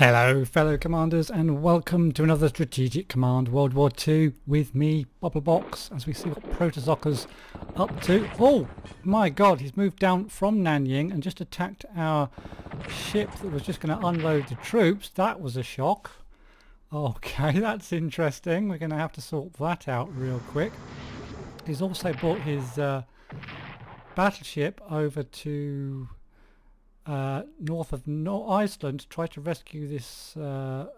Hello fellow commanders and welcome to another Strategic Command WWII with me, Bubblebox, as we see what Protozocker's up to. Oh my god, he's moved down from Nanning and just attacked our ship that was just going to unload the troops. That was a shock. Okay, that's interesting. We're going to have to sort that out real quick. He's also brought his battleship over to north of Iceland to try to rescue this a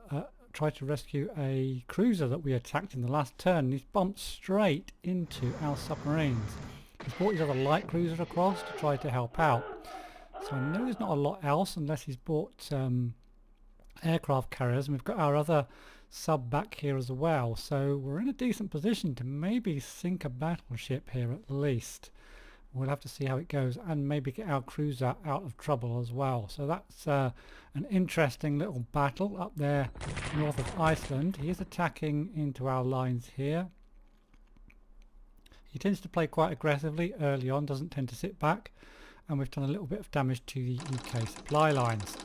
cruiser that we attacked in the last turn, and he's bumped straight into our submarines. He's brought his other light cruiser across to try to help out. So I know there's not a lot else unless he's brought aircraft carriers, and we've got our other sub back here as well. So we're in a decent position to maybe sink a battleship here at least. We'll have to see how it goes and maybe get our cruiser out of trouble as well. So that's an interesting little battle up there north of Iceland. He is attacking into our lines here. He tends to play quite aggressively early on, doesn't tend to sit back, and we've done a little bit of damage to the UK supply lines.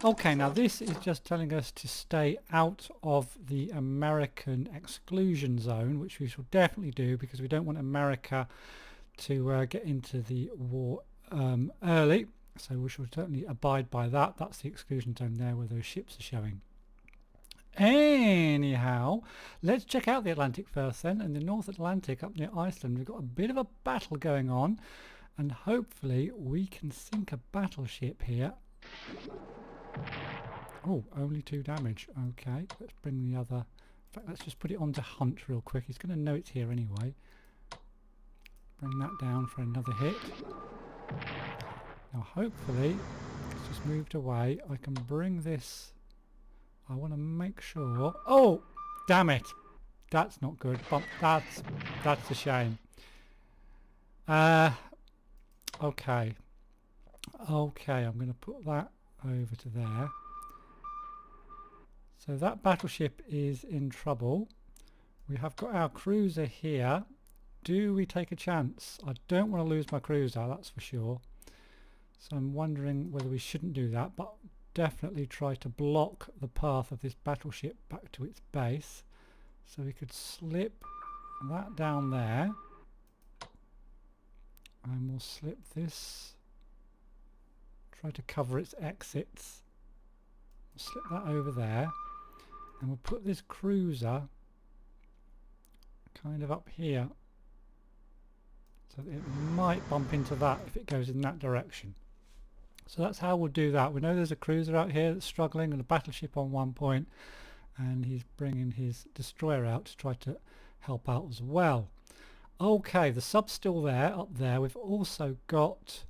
Okay, now this is just telling us to stay out of the American exclusion zone, which we shall definitely do because we don't want America to get into the war early, so we shall certainly abide by that. That's the exclusion zone there where those ships are showing. Anyhow, let's check out the Atlantic first then. In the North Atlantic up near Iceland we've got a bit of a battle going on, and hopefully we can sink a battleship here. Oh, only 2 damage. Okay, let's bring the other, in fact let's just put it on to hunt real quick. He's going to know it's here anyway. Bring that down for another hit. Now hopefully it's just moved away. I can bring this. I want to make sure. Oh damn it, that's not good. But that's a shame. Okay, I'm going to put that over to there. So that battleship is in trouble. We have got our cruiser here. Do we take a chance? I don't want to lose my cruiser, that's for sure. So I'm wondering whether we shouldn't do that, but definitely try to block the path of this battleship back to its base. So we could slip that down there. And we'll slip this. Try to cover its exits. We'll slip that over there. And we'll put this cruiser kind of up here. So it might bump into that if it goes in that direction. So that's how we'll do that. We know there's a cruiser out here that's struggling and a battleship on one point, and he's bringing his destroyer out to try to help out as well. Okay, the sub's still there, up there. We've also got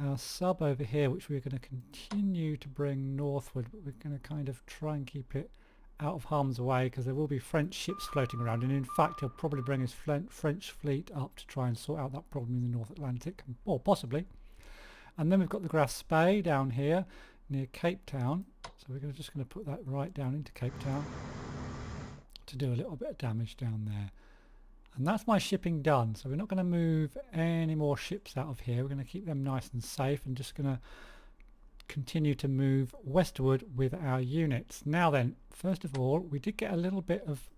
our sub over here, which we're going to continue to bring northward, but we're going to kind of try and keep it out of harm's way because there will be French ships floating around, and in fact he'll probably bring his French fleet up to try and sort out that problem in the North Atlantic, or possibly. And then we've got the Graf Spee down here near Cape Town, so we're just going to put that right down into Cape Town to do a little bit of damage down there. And that's my shipping done, so we're not going to move any more ships out of here. We're going to keep them nice and safe and just going to continue to move westward with our units. Now then, first of all, we did get a little bit of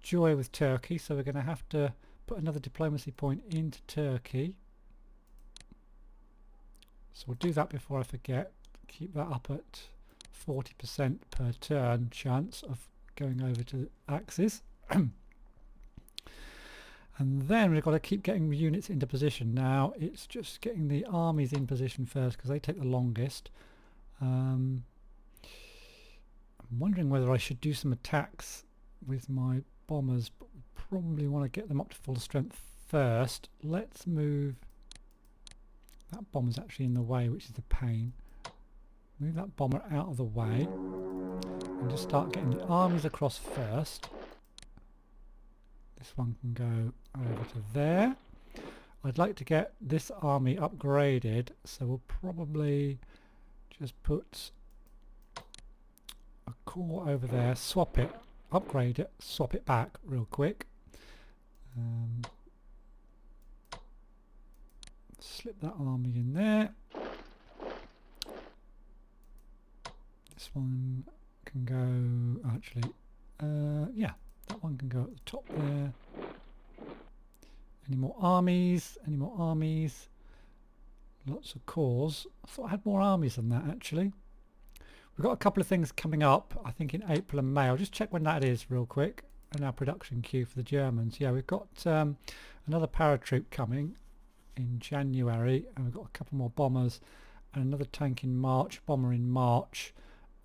joy with Turkey, so we're going to have to put another diplomacy point into Turkey. So we'll do that before I forget. Keep that up at 40% per turn chance of going over to the Axis. And then we've got to keep getting units into position. Now it's just getting the armies in position first because they take the longest. I'm wondering whether I should do some attacks with my bombers, but we probably want to get them up to full strength first. Let's move. That bomber's actually in the way, which is a pain. Move that bomber out of the way and just start getting the armies across first. This one can go over to there. I'd like to get this army upgraded, so we'll probably just put a core over there, swap it, upgrade it, swap it back real quick. Slip that army in there. This one can go, actually, yeah, that one can go at the top there. Any more armies? Any more armies? Lots of corps. I thought I had more armies than that, actually. We've got a couple of things coming up, I think in April and May. I'll just check when that is real quick. And our production queue for the Germans. Yeah, we've got another paratroop coming in January, and we've got a couple more bombers and another tank in March, bomber in March.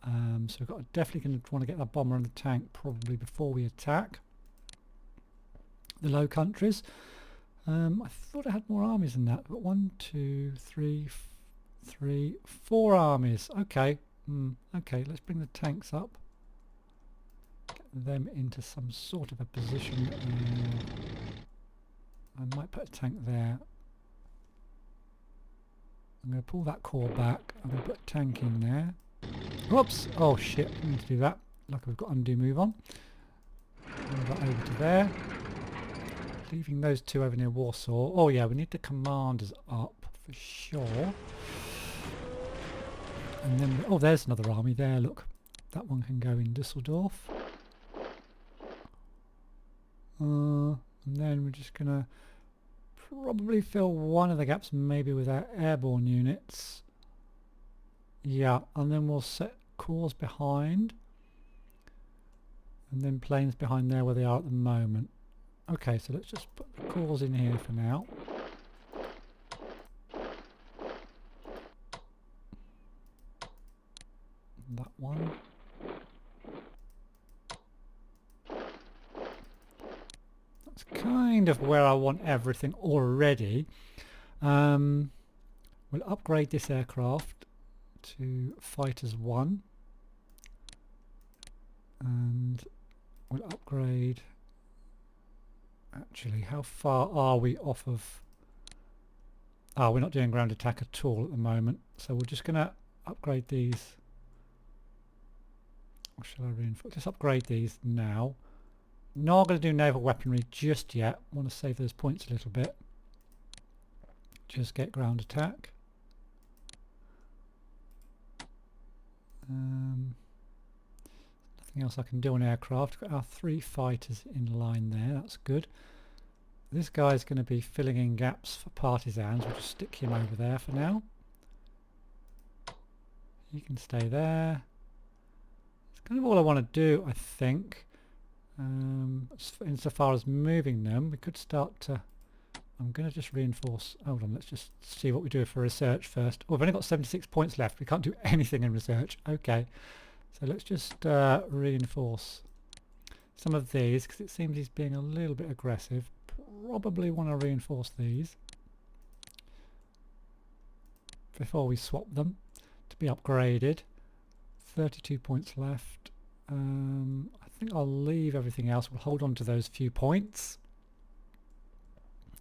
So we've got definitely going to want to get that bomber and the tank probably before we attack the Low Countries. I thought I had more armies than that. We've got 1, 2, 3, 4 armies. Okay. Okay, let's bring the tanks up. Get them into some sort of a position. I might put a tank there. I'm going to pull that core back. I'm going to put a tank in there. Whoops! Oh shit, I need to do that. Lucky we've got undo move on. Move that over to there. Leaving those two over near Warsaw. Oh yeah, we need the commanders up for sure. And then, oh, there's another army there, look. That one can go in Düsseldorf. And then we're just going to probably fill one of the gaps maybe with our airborne units. Yeah, and then we'll set corps behind. And then planes behind there where they are at the moment. Okay, so let's just put the corps in here for now. That one. That's kind of where I want everything already. We'll upgrade this aircraft to Fighters 1. And we'll upgrade... Actually, how far are we off of... Oh, we're not doing ground attack at all at the moment. So we're just going to upgrade these. Or shall I reinforce? Let's upgrade these now. Not going to do naval weaponry just yet. Want to save those points a little bit. Just get ground attack. Nothing else I can do on aircraft. Got our 3 fighters in line there. That's good. This guy's going to be filling in gaps for partisans. We'll just stick him over there for now. He can stay there. Kind of all I want to do, I think. Insofar as moving them, we could start to... I'm going to just reinforce... Hold on, let's just see what we do for research first. Oh, we've only got 76 points left. We can't do anything in research. Okay. So let's just reinforce some of these, because it seems he's being a little bit aggressive. Probably want to reinforce these before we swap them to be upgraded. 32 points left. I think I'll leave everything else. We'll hold on to those few points.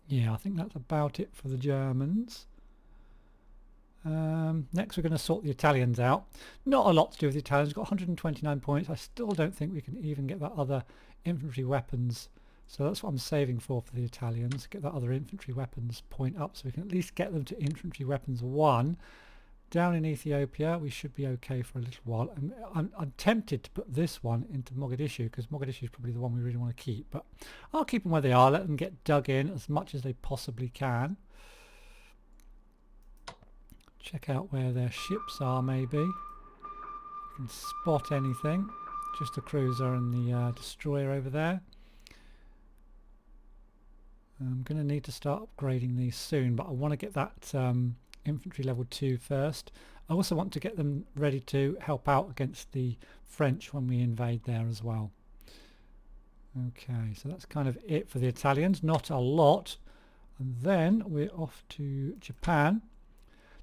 Yeah, I think that's about it for the Germans. Next we're going to sort the Italians out. Not a lot to do with the Italians. We've got 129 points. I still don't think we can even get that other infantry weapons. So that's what I'm saving for the Italians. Get that other infantry weapons point up so we can at least get them to infantry weapons 1. Down in Ethiopia we should be okay for a little while. I'm tempted to put this one into Mogadishu, because Mogadishu is probably the one we really want to keep, but I'll keep them where they are, let them get dug in as much as they possibly can. Check out where their ships are maybe. We can spot anything. Just the cruiser and the destroyer over there. I'm going to need to start upgrading these soon, but I want to get that infantry level 2 first. I also want to get them ready to help out against the French when we invade there as well. Okay, so that's kind of it for the Italians. Not a lot. And then we're off to Japan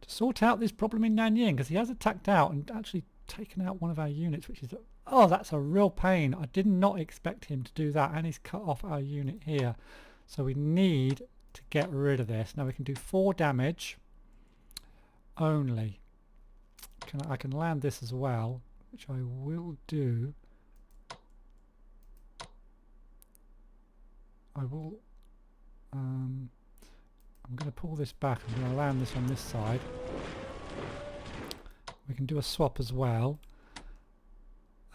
to sort out this problem in Nanning, because he has attacked out and actually taken out one of our units, which is... Oh, that's a real pain. I did not expect him to do that, and he's cut off our unit here. So we need to get rid of this. Now we can do 4 damage only. I can land this as well, which I will do. I will... I'm going to pull this back. I'm going to land this on this side. We can do a swap as well.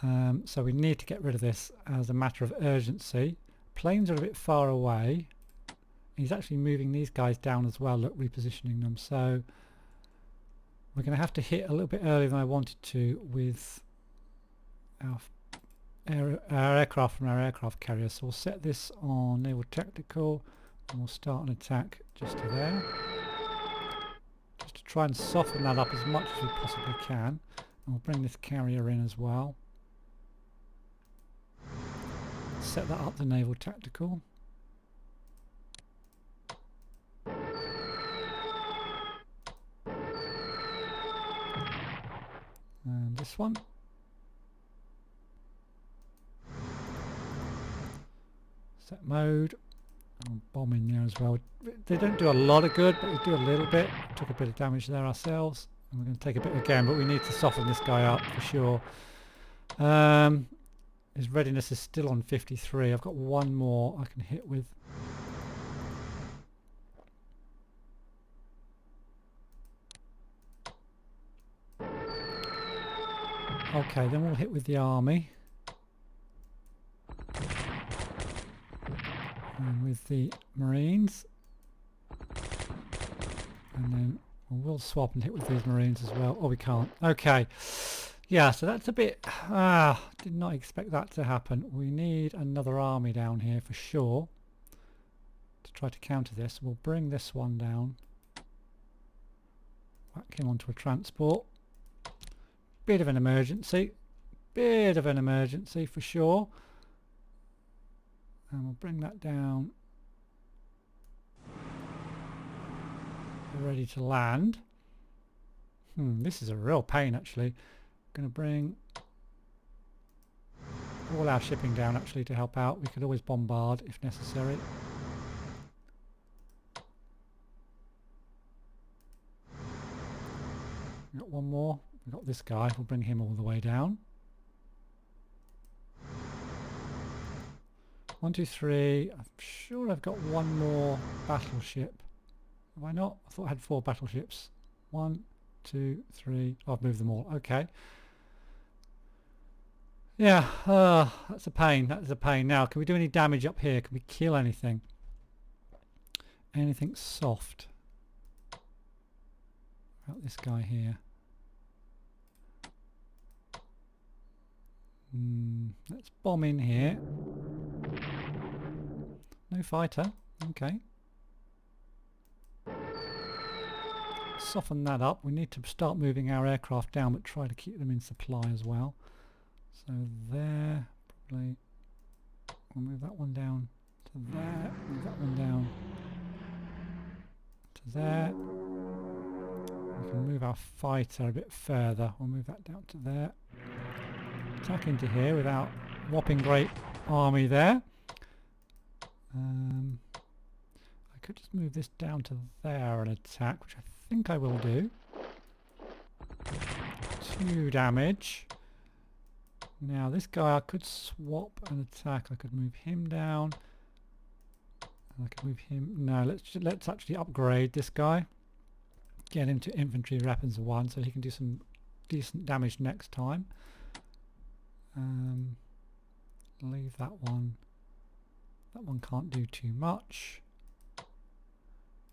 So we need to get rid of this as a matter of urgency. Planes are a bit far away. He's actually moving these guys down as well, look, repositioning them. So we're going to have to hit a little bit earlier than I wanted to with our aircraft from our aircraft carrier. So we'll set this on Naval Tactical and we'll start an attack just to there. Just to try and soften that up as much as we possibly can. And we'll bring this carrier in as well. Set that up to Naval Tactical. And this one. Set mode. And bomb in there as well. They don't do a lot of good, but we do a little bit. Took a bit of damage there ourselves. And we're going to take a bit again, but we need to soften this guy up for sure. His readiness is still on 53. I've got one more I can hit with. Okay, then we'll hit with the army. And with the Marines. And then we'll swap and hit with these Marines as well. Oh, we can't. Okay. Yeah, so that's a bit... did not expect that to happen. We need another army down here for sure to try to counter this. We'll bring this one down. Whack him onto a transport. Bit of an emergency. Bit of an emergency for sure. And we'll bring that down. Ready to land. This is a real pain actually. Going to bring all our shipping down actually to help out. We could always bombard if necessary. We've got one more. We've got this guy. We'll bring him all the way down. 1, 2, 3. I'm sure I've got one more battleship. Have I not? I thought I had 4 battleships. 1, 2, 3. Oh, I've moved them all. Okay. Yeah, that's a pain. That's a pain. Now, can we do any damage up here? Can we kill anything? Anything soft? About this guy here. Let's bomb in here. No fighter. Okay. Soften that up. We need to start moving our aircraft down, but try to keep them in supply as well. So there, probably. We'll move that one down to there. Move that one down to there. We can move our fighter a bit further. We'll move that down to there. Attack into here with our whopping great army there. I could just move this down to there and attack, which I think I will do. 2 damage. Now this guy I could swap and attack. I could move him down. And I could move him. No, let's actually upgrade this guy. Get him to infantry weapons 1 so he can do some decent damage next time. Leave that one. That one can't do too much.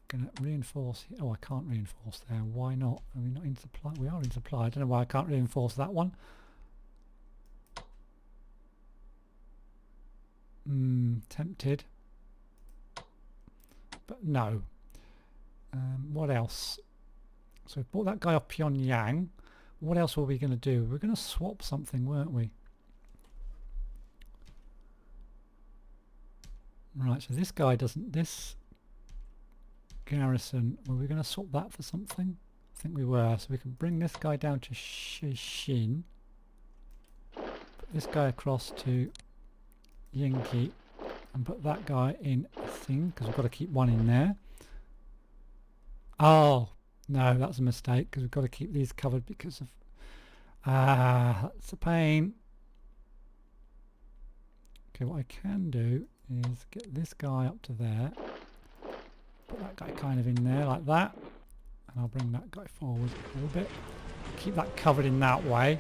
Gonna reinforce. Oh, I can't reinforce there. Why not? Are we not in supply? We are in supply. I don't know why I can't reinforce that one. Tempted. But no. What else? So we bought that guy off Pyongyang. What else were we going to do? We were going to swap something, weren't we? Right, so this guy doesn't... This garrison... Were we going to swap that for something? I think we were. So we can bring this guy down to Shishin. Put this guy across to Yingki. And put that guy in Thing, because we've got to keep one in there. Oh, no, that's a mistake, because we've got to keep these covered because of... that's a pain. Okay, what I can do is get this guy up to there. Put that guy kind of in there like that. And I'll bring that guy forward a little bit. Keep that covered in that way.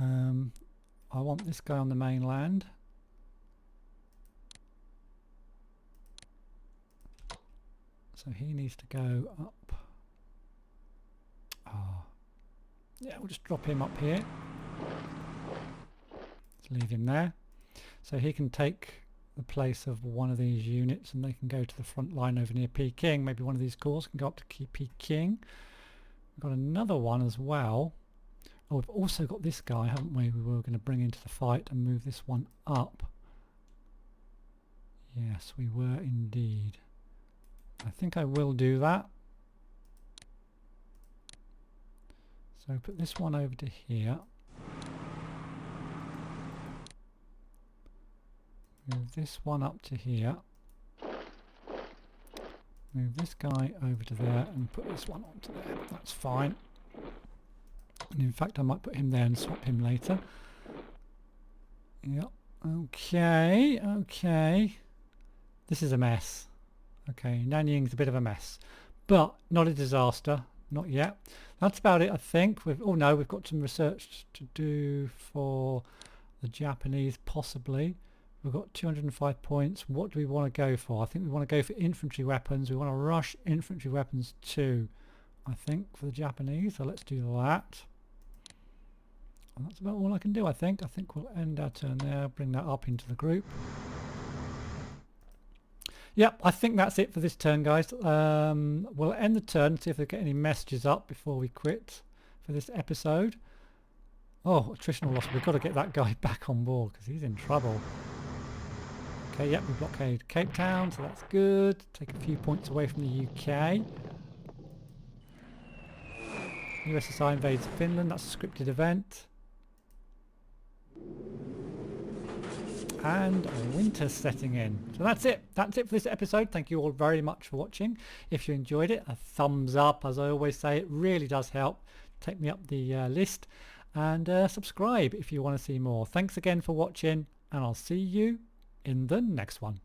I want this guy on the mainland. So he needs to go up. Oh. Yeah, we'll just drop him up here. Let's leave him there. So he can take the place of one of these units and they can go to the front line over near Peking. Maybe one of these corps can go up to Peking. We've got another one as well. Oh, we've also got this guy, haven't we? We were going to bring into the fight and move this one up. Yes, we were indeed. I think I will do that. So put this one over to here. Move this one up to here. Move this guy over to there and put this one onto there. That's fine. And in fact I might put him there and swap him later. Yep. Okay, okay. This is a mess. Okay, Nanning's a bit of a mess. But not a disaster. Not yet. That's about it, I think. Oh no, we've got some research to do for the Japanese, possibly. We've got 205 points. What do we want to go for? I think we want to go for infantry weapons. We want to rush infantry weapons too, I think, for the Japanese. So let's do that. And that's about all I can do, I think. I think we'll end our turn there, bring that up into the group. Yep, I think that's it for this turn, guys. We'll end the turn, see if they get any messages up before we quit for this episode. Oh, attritional loss. We've got to get that guy back on board because he's in trouble. Okay, yep, we blockade Cape Town, so that's good. Take a few points away from the UK. USSR invades Finland, that's a scripted event. And winter's setting in. So that's it. That's it for this episode. Thank you all very much for watching. If you enjoyed it, a thumbs up, as I always say, it really does help. Take me up the list. And subscribe if you want to see more. Thanks again for watching, and I'll see you in the next one.